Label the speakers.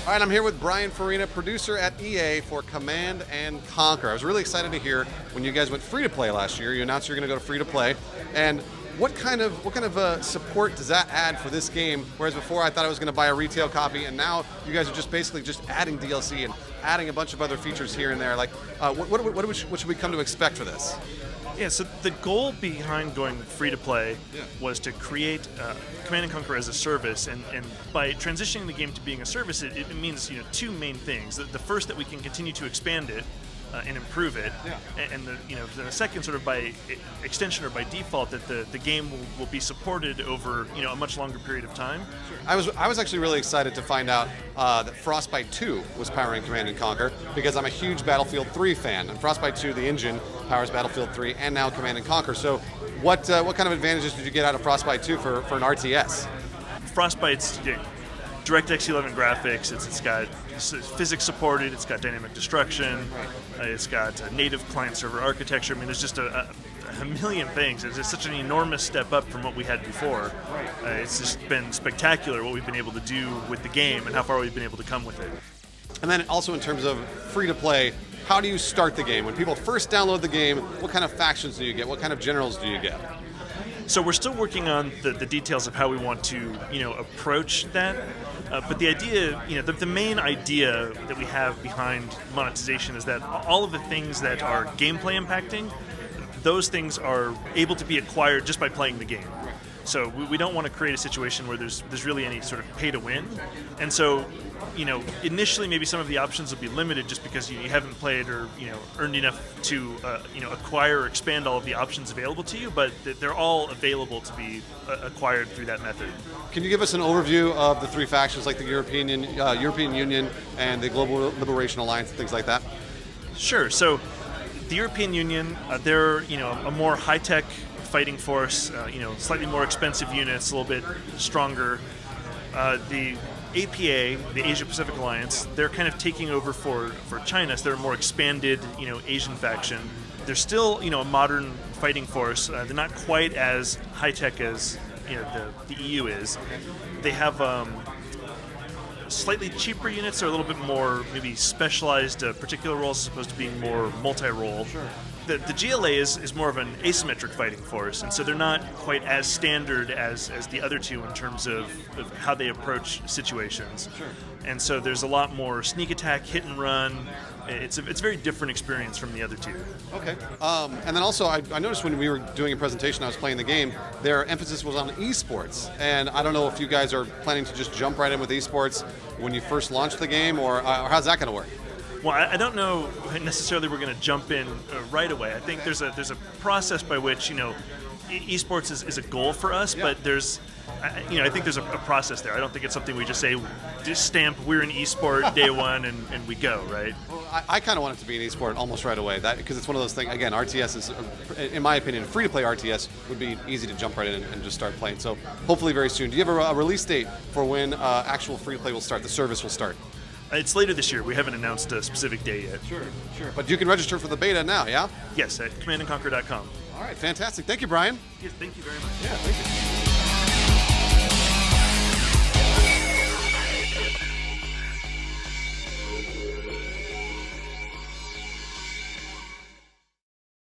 Speaker 1: All right, I'm here with Brian Farina, producer at EA for Command and Conquer. I was really excited to hear when you guys went free to play last year. You announced you're going to go to free to play, and what kind of support does that add for this game? Whereas before I thought I was going to buy a retail copy, and now you guys are just basically just adding DLC and adding a bunch of other features here and there. Like, what should we come to expect for this?
Speaker 2: Yeah, so the goal behind going free to play was to create Command and Conquer as a service, and by transitioning the game to being a service, it means two main things. The first, that we can continue to expand it and improve it, and the second, sort of by extension or by default, that the game will be supported over a much longer period of time.
Speaker 1: Sure. I was actually really excited to find out that Frostbite 2 was powering Command and Conquer, because I'm a huge Battlefield 3 fan, and Frostbite 2, the engine, powers Battlefield 3 and now Command and Conquer. So what kind of advantages did you get out of Frostbite 2 for an RTS?
Speaker 2: Frostbite's DirectX 11 graphics. It's got physics supported. It's got dynamic destruction. It's got native client-server architecture. I mean, there's just a million things. It's just such an enormous step up from what we had before. It's just been spectacular what we've been able to do with the game and how far we've been able to come with it.
Speaker 1: And then also in terms of free-to-play, how do you start the game? When people first download the game, what kind of factions do you get? What kind of generals do you get?
Speaker 2: So we're still working on the details of how we want to, approach that. But the idea, the main idea that we have behind monetization is that all of the things that are gameplay impacting, those things are able to be acquired just by playing the game. So we don't want to create a situation where there's really any sort of pay to win. And so, initially maybe some of the options will be limited just because you haven't played or, earned enough to, acquire or expand all of the options available to you, but they're all available to be acquired through that method.
Speaker 1: Can you give us an overview of the three factions, like the European Union and the Global Liberation Alliance and things like that?
Speaker 2: Sure. So the European Union, they're, a more high-tech fighting force, slightly more expensive units, a little bit stronger. The APA, the Asia Pacific Alliance, they're kind of taking over for China, so they're a more expanded, Asian faction. They're still, a modern fighting force. They're not quite as high-tech as, the EU is. They have slightly cheaper units. They're a little bit more maybe specialized particular roles as opposed to being more multi-role.
Speaker 1: Sure.
Speaker 2: The GLA is more of an asymmetric fighting force, and so they're not quite as standard as the other two in terms of how they approach situations.
Speaker 1: Sure.
Speaker 2: And so there's a lot more sneak attack, hit and run. It's a very different experience from the other two.
Speaker 1: Okay. And then also, I noticed when we were doing a presentation, I was playing the game, their emphasis was on esports. And I don't know if you guys are planning to just jump right in with esports when you first launch the game, or how's that going to work?
Speaker 2: Well, I don't know necessarily we're going to jump in right away. I think there's a process by which, esports is a goal for us, but there's, I think there's a process there. I don't think it's something we just say, just stamp, we're an esport day one, and we go, right?
Speaker 1: Well, I kind of want it to be an esport almost right away, because it's one of those things, again, RTS is, in my opinion, free-to-play RTS would be easy to jump right in and just start playing. So hopefully very soon. Do you have a release date for when actual free-play will start, the service will start?
Speaker 2: It's later this year. We haven't announced a specific day yet.
Speaker 1: Sure. But you can register for the beta now, yeah?
Speaker 2: Yes, at commandandconquer.com.
Speaker 1: All right, fantastic. Thank you, Brian.
Speaker 2: Yes, thank you very much.
Speaker 1: Yeah, thank you.